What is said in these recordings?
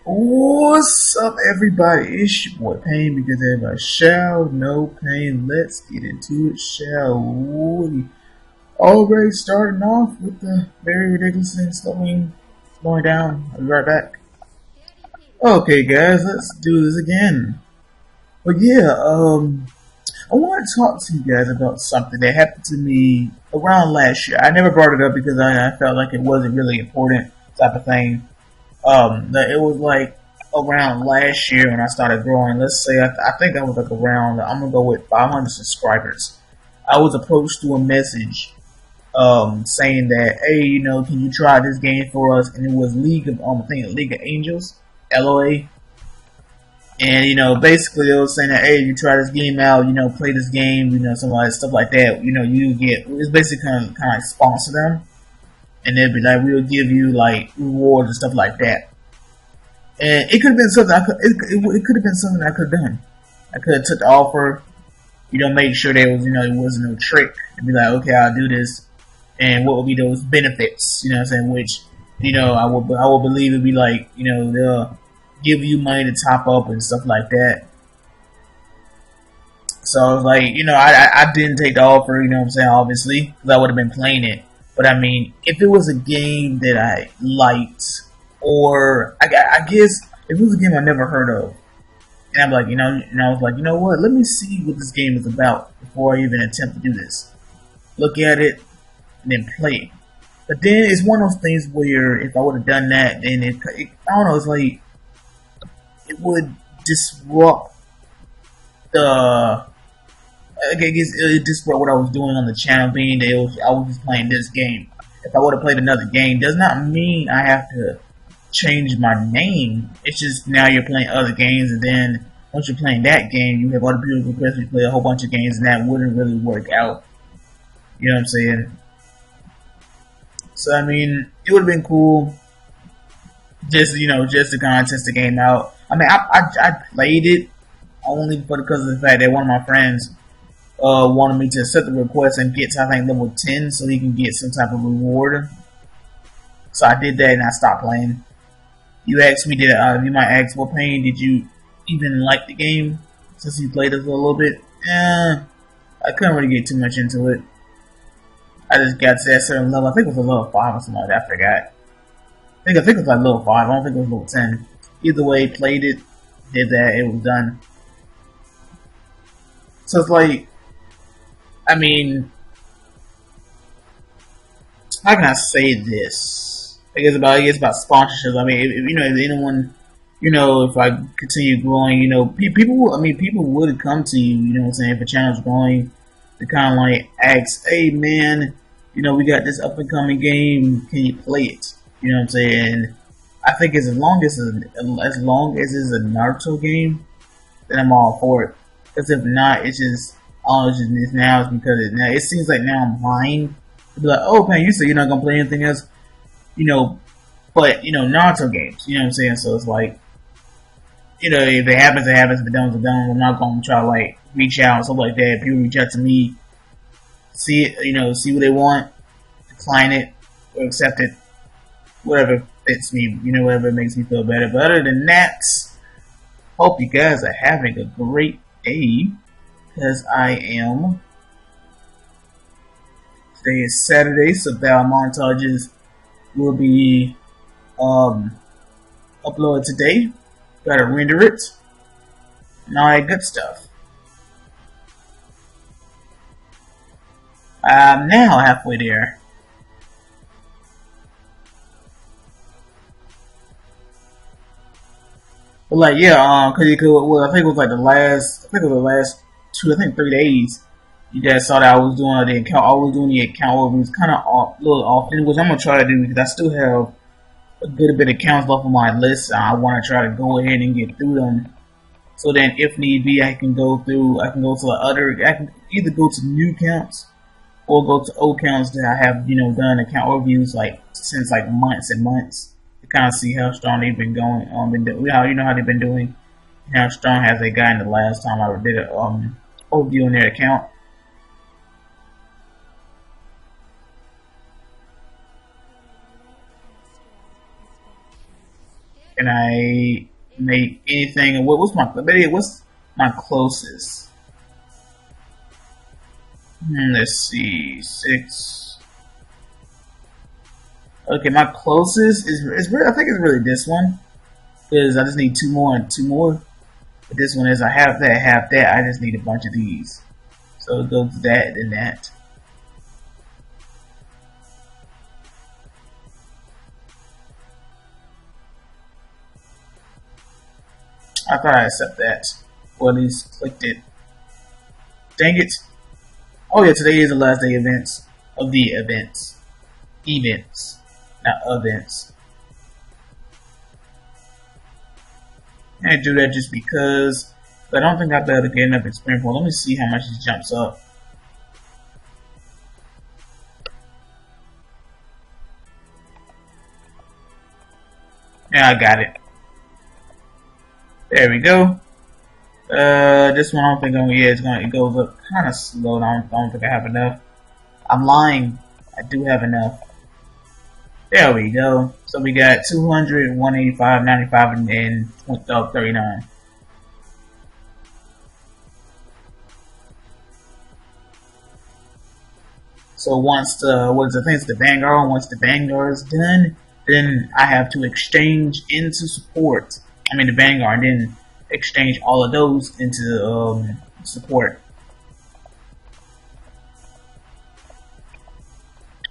What's up, everybody? It's your boy Pain because everybody shall know pain. Let's get into it, shall we? Already starting off with the very ridiculous and slowing down. I'll be right back. Okay, guys, let's do this again. But yeah, I want to talk to you guys about something that happened to me around last year. I never brought it up because I felt like it wasn't really important type of thing. It was like around last year when I started growing. Let's say I think I was like around. I'm gonna go with 500 subscribers. I was approached through a message, saying that, hey, can you try this game for us? And it was I think League of Angels, LOA. And basically, it was saying that, hey, you try this game out, play this game, some like stuff like that. You get it's basically kind of like sponsor them, and they'd be like, we'll give you like rewards and stuff like that. And it could have been something it could have been something I could have done. I could have took the offer, make sure there was, it wasn't no trick. And be like, okay, I'll do this. And what would be those benefits? You know what I'm saying? Which, I would believe it'd be like, they'll give you money to top up and stuff like that. So I was like, I didn't take the offer, you know what I'm saying, obviously, because I would have been playing it. But I mean, if it was a game that I liked, or I guess if it was a game I never heard of, and I'm like, and I was like, you know what, let me see what this game is about before I even attempt to do this. Look at it, and then play it. But then it's one of those things where if I would have done that, then I don't know, it's like, it would disrupt the I guess it disrupt what I was doing on the channel, being that I was just playing this game. If I would have played another game, does not mean I have to change my name. It's just now you're playing other games, and then once you're playing that game, you have other people who request you play a whole bunch of games, and that wouldn't really work out. You know what I'm saying? So I mean, it would have been cool, just to kind of test the game out. I mean, I played it only because of the fact that one of my friends wanted me to accept the request and get to, I think, level 10 so he can get some type of reward. So I did that and I stopped playing. You asked me, you might ask, well, Pain, did you even like the game since you played it for a little bit? I couldn't really get too much into it. I just got to that certain level. I think it was a level 5 or something like that. I forgot. I think it was like level 5. I don't think it was level 10. Either way, played it, did that, it was done. So it's like, I mean, how can I say this? I guess about sponsorships. I mean, if anyone, if I continue growing, people would come to you. You know what I'm saying? If a channel's growing, to kind of like ask, hey man, we got this up and coming game. Can you play it? You know what I'm saying? I think as long as it's a Naruto game, then I'm all for it. Because if not, it's just now it's because it seems like now I'm lying. To be like, oh man, you said you're not gonna play anything else, but Naruto games, you know what I'm saying? So it's like, if it happens, it happens. If it don't, it don't. I'm not gonna try to like reach out and stuff like that. If people reach out to me, see it, see what they want, decline it or accept it, whatever fits me, whatever makes me feel better. But other than that, hope you guys are having a great day. Because I am. Today is Saturday, so battle montages will be uploaded today. Gotta render it. And all that good stuff. I'm now halfway there. But like, yeah, cause I think it was like I think it was the last 3 days. You guys saw that I was doing the account. I was doing the account where it was kind of a little often, which I'm gonna try to do because I still have a good bit of accounts left on my list. I want to try to go ahead and get through them. So then, if need be, I can go to I can either go to new accounts or go to old accounts that I have, done account reviews like since like months and months to kind of see how strong they've been going. How they've been doing, and how strong has they gotten the last time I did a overview on their account. Can I make anything? What's my closest? Let's see, 6. Okay, my closest is really, I think it's really this one because I just need 2 more and 2 more. But this one is I have that. I just need a bunch of these. So it goes that and that. I thought I accept that. Or at least clicked it. Dang it. Oh yeah, today is the last day of the events. Events. Not events. I do that just because, but I don't think I'll be able to get enough experience for. Let me see how much it jumps up. Yeah, I got it. There we go. This one I don't think it goes up kind of slow. I don't think I have enough. I'm lying. I do have enough. There we go. So we got 200, 185, 95, and 39. So once the Vanguard, once the Vanguard is done, then I have to exchange into support. I mean the Vanguard, then exchange all of those into support.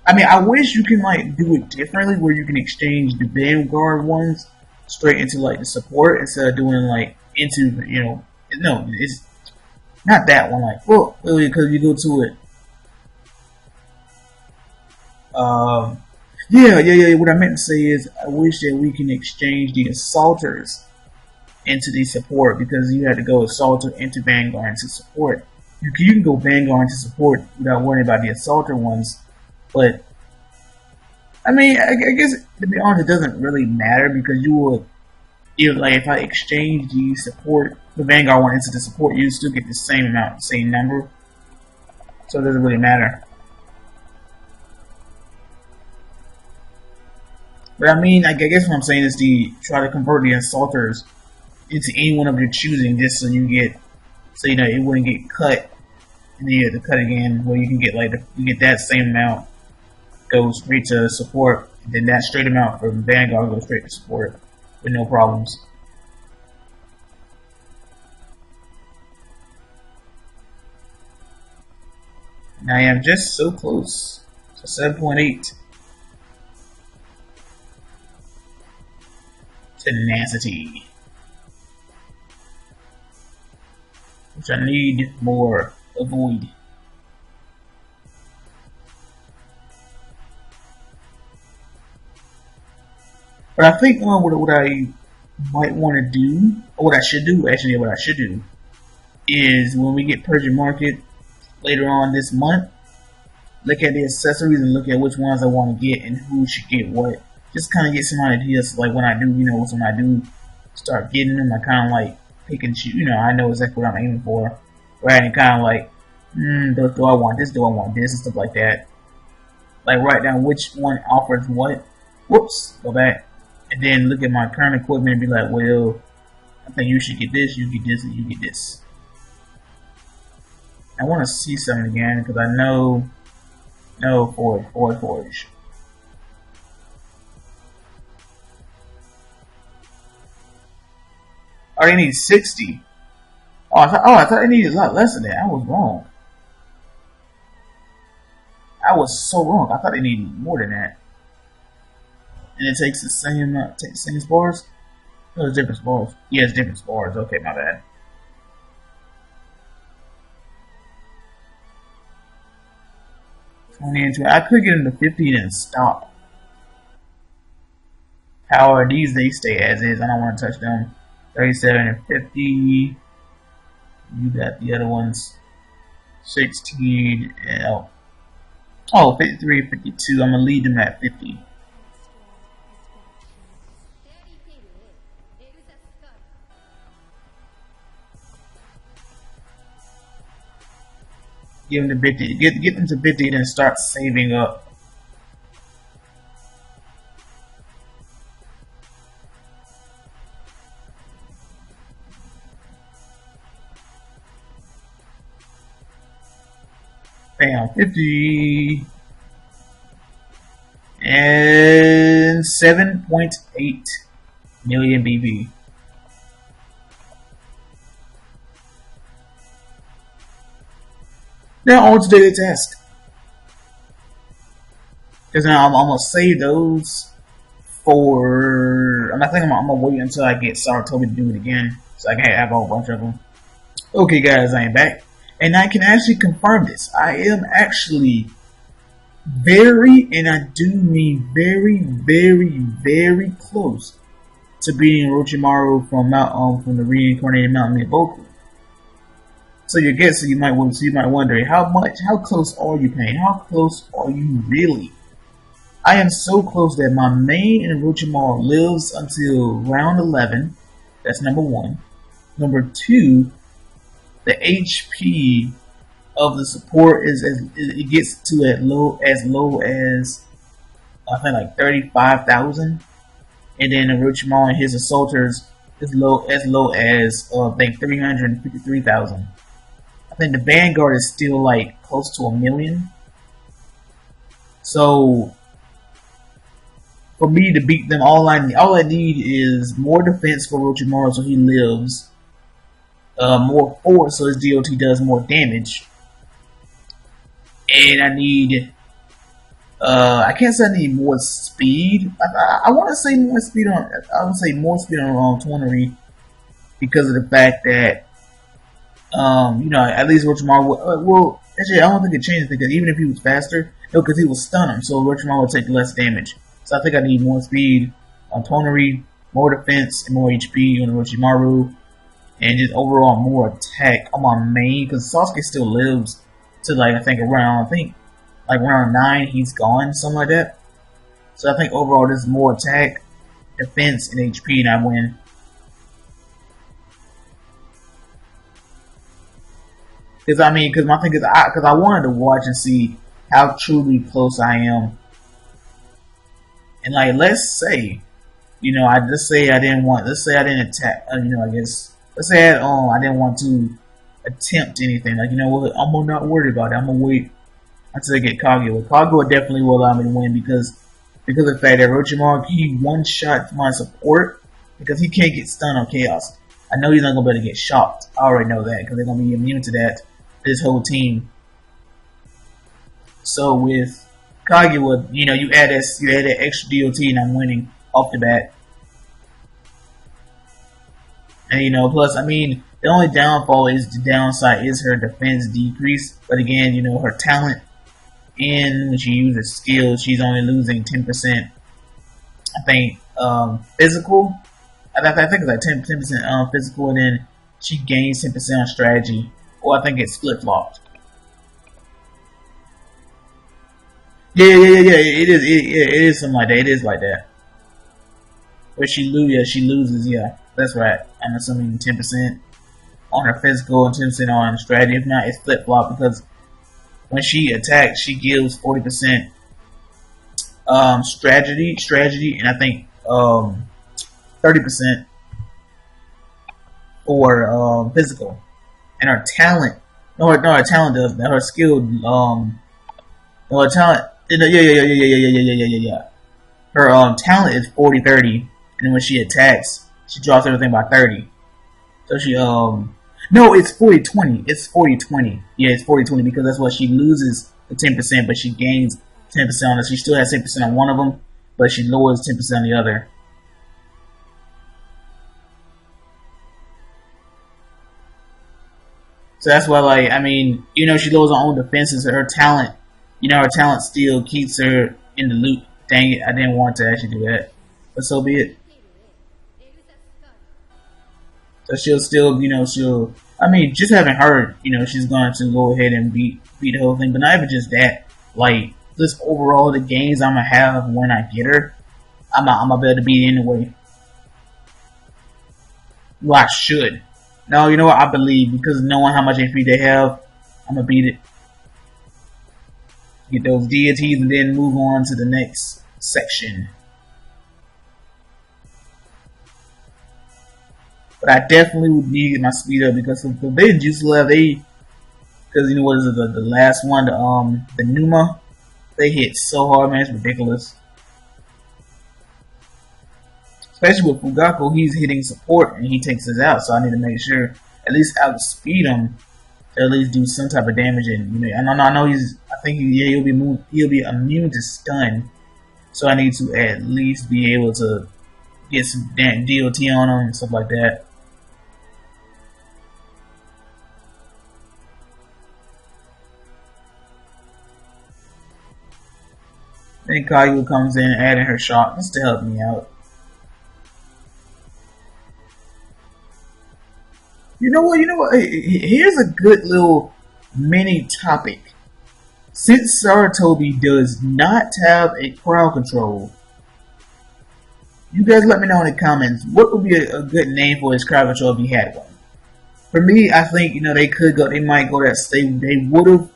I mean, I wish you can like do it differently, where you can exchange the Vanguard ones straight into like the support instead of doing like into no, it's not that one. Like, well, because you go to it. Yeah. What I meant to say is, I wish that we can exchange the assaulters into the support because you had to go assaulter into Vanguard into support. You can go Vanguard into support without worrying about the assaulter ones, but I mean, I guess to be honest, it doesn't really matter because if I exchange the Vanguard one into the support, you still get the same amount, same number, so it doesn't really matter. But I mean, I guess what I'm saying is to try to convert the assaulters into anyone of your choosing, just so you get, so it wouldn't get cut, and then you have to cut again, where you can get you get that same amount goes straight to support, and then that straight amount from Vanguard goes straight to support with no problems. And I am just so close to 7.8. Tenacity. Which I need more. Avoid. But I think what I might want to do, or what I should do, is when we get Persian Market later on this month, look at the accessories and look at which ones I want to get and who should get what. Just kind of get some ideas. Like when I do start getting them, I kind of like pick and choose. I know exactly what I'm aiming for. Right, and kind of like, do I want this? Do I want this? And stuff like that. Like write down which one offers what. Whoops, go back. And then look at my current equipment and be like, well, I think you should get this, you get this, and you get this. I want to see something again because I know, no, forge. Oh, they need 60. I thought they needed a lot less than that. I was wrong. I was so wrong. I thought they needed more than that. And it takes the same spars? No, it's different spars. Yeah, it's different spars. Okay, my bad. I could get them to 50 and stop. Power, they stay as is. I don't want to touch them. 37 and 50. You got the other ones. 16 and 53 and 52. I'm gonna leave them at 50. Give them to 50. Get them to 50 and then start saving up. Bam, 50 and 7.8 million BB. Now on to daily task. Because now I'm gonna save those for. I think I'm gonna wait until I get Saratobi to do it again, so I can have a whole bunch of them. Okay, guys, I am back, and I can actually confirm this. I am actually very, and I do mean very, very, very close to beating Orochimaru from the reincarnated Mountain of Boku. So you guess you might wonder how close are you, Pain? How close are you really? I am so close that my main in Orochimaru lives until round 11. That's number one. Number two, the HP of the support it gets to as low as I think like 35,000, and then Orochimaru and his assaulters as low as I think 353,000. I think the Vanguard is still like close to 1 million. So for me to beat them, all I need is more defense for Orochimaru so he lives, more force so his DOT does more damage, and I need I can't say I need more speed. I want to say more speed on. I would say more speed on Tournary because of the fact that at least Orochimaru well actually I don't think it changes because even if he was faster, no, because he will stun him, so Orochimaru would take less damage. So I think I need more speed on Tournary, more defense, and more HP on Orochimaru, and just overall more attack on my main because Sasuke still lives to like I think around round 9 he's gone, something like that. So I think overall there's more attack, defense, and HP, and I win. Because my thing is, because I wanted to watch and see how truly close I am. And like, let's say I didn't attack. Let's say I didn't want to attempt anything. Like, you know what, I'm not worried about it. I'm gonna wait until I get Kaguya. Kaguya definitely will allow me to win because of the fact that Orochimaru, he one-shot my support because he can't get stunned on Chaos. I know he's not gonna be able to get shocked. I already know that because they're gonna be immune to that. This whole team. So with Kaguya, you add that extra DOT, and I'm winning off the bat. And plus, the only downfall is the downside is her defense decrease. But again, her talent, and when she uses skills, she's only losing 10%. I think physical. I think it's like 10% physical, and then she gains 10% on strategy. Or I think it's flip flopped. Yeah. It is something like that. It is like that. Where she loses. Yeah, that's right. I'm assuming 10% on her physical and 10% on strategy. If not, it's flip flop because when she attacks, she gives 40% strategy, and I think 30% for physical. And her talent, her talent does that. Her skill, her talent, yeah. Her talent is 40-30, and when she attacks, she drops everything by 30. So she no, it's 40-20. It's 40-20. Yeah, it's 40-20 because that's what she loses the 10%, but she gains 10% on it. She still has 10% on one of them, but she lowers 10% on the other. So that's why, she lowers her own defenses. So her talent, her talent still keeps her in the loop. Dang it, I didn't want to actually do that, but so be it. So she'll still, just having her, she's going to go ahead and beat the whole thing. But not even just that, like, just overall the games I'm gonna have when I get her, I'm gonna be able to beat it anyway. Well, I should. No, you know what? I believe because knowing how much HP they have, I'm gonna beat it. Get those deities and then move on to the next section. But I definitely would need my speed up because if they just left, because Because you know what is it, the last one, the Numa, they hit so hard, man, it's ridiculous. Especially with Fugaku, he's hitting support and he takes us out, so I need to make sure at least outspeed him to at least do some type of damage. And you know, I know I think he'll be immune to stun, so I need to at least be able to get some DOT on him and stuff like that. Then Kaguya comes in adding her shot just to help me out. You know what? Here's a good little mini topic. Since Sarutobi does not have a crowd control, you guys let me know in the comments what would be a good name for his crowd control if he had one. For me, I think they might go that they would have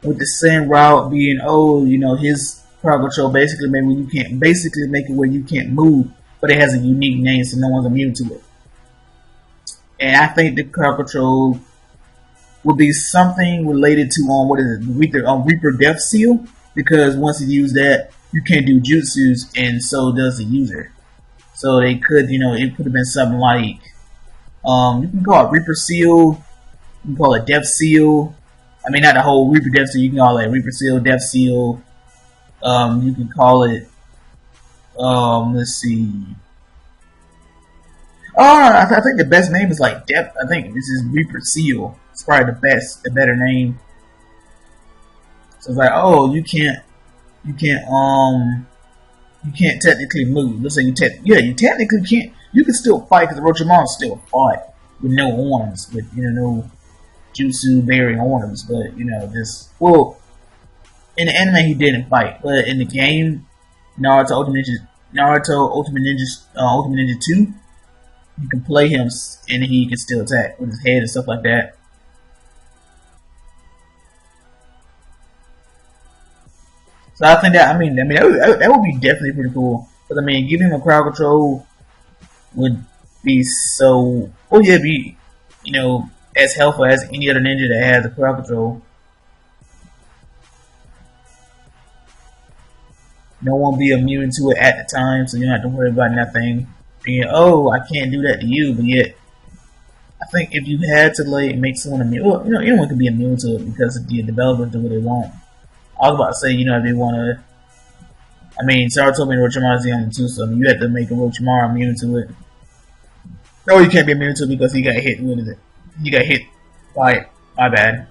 with the same route being his crowd control basically make it where you can't move, but it has a unique name so no one's immune to it. And I think the crowd control would be something related to Reaper Death Seal, because once you use that, you can't do jutsus, and so does the user. So they could, it could have been something like, you can call it Reaper Seal, you can call it Death Seal. I mean, not the whole Reaper Death Seal. You can call it Reaper Seal, Death Seal. You can call it, let's see. Oh, I think the best name is like Depth. I think this is Reaper Seal. It's probably the better name. So it's like, oh, you can't technically move. Let's say you technically can't. You can still fight because Orochimaru still fought with no arms, with no jutsu bearing arms. But in the anime he didn't fight, but in the game, Naruto Ultimate Ninja 2. You can play him and he can still attack with his head and stuff like that. So I think that would be definitely pretty cool. Because giving him a crowd control would be be as helpful as any other ninja that has a crowd control. No one be immune to it at the time, so you don't have to worry about nothing. Being, I can't do that to you, but yet, I think if you had to make someone immune, anyone can be immune to it because the developers do what they want. I was about to say, if they want to, Sarutobi and Orochimaru is the only two, so you have to make Orochimaru immune to it. No, you can't be immune to it because he got hit with it. He got hit by it. My bad.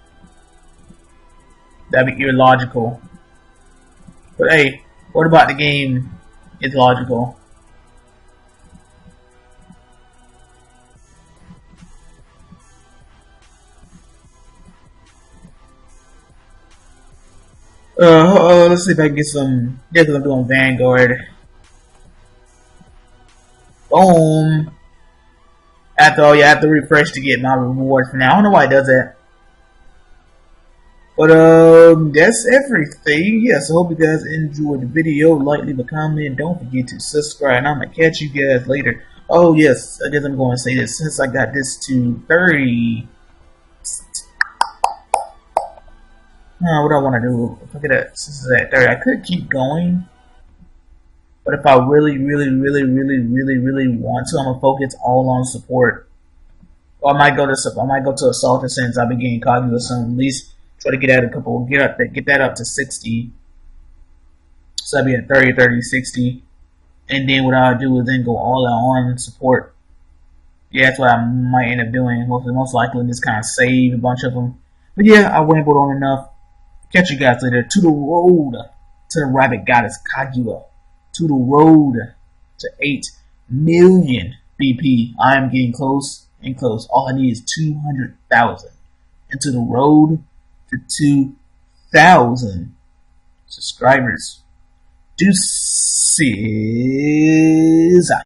That'd be illogical. But hey, what about the game is logical? Let's see if I can get some. Yeah, because I'm doing Vanguard. Boom. After all, you have to refresh to get my rewards for now. I don't know why it does that. But that's everything. Yeah, so hope you guys enjoyed the video. Like, leave a comment. Don't forget to subscribe. And I'm gonna catch you guys later. Oh yes, I guess I'm going to say this since I got this to 30. What do I want to do? Look at that. Since it's at 30, I could keep going. But if I really want to, I'm gonna focus all on support. Or I might go to Assault since I've been getting Kaguya soon. At least try to get that up to 60. So I'll be at 30, 30, 60. And then what I'll do is then go all out on support. Yeah, that's what I might end up doing. Most likely just kind of save a bunch of them. But yeah, I rambled on enough. Catch you guys later. To the road to the rabbit goddess Kaguya. To the road to 8 million BP. I am getting close and close. All I need is 200,000. And to the road to 2,000 subscribers. Deuces.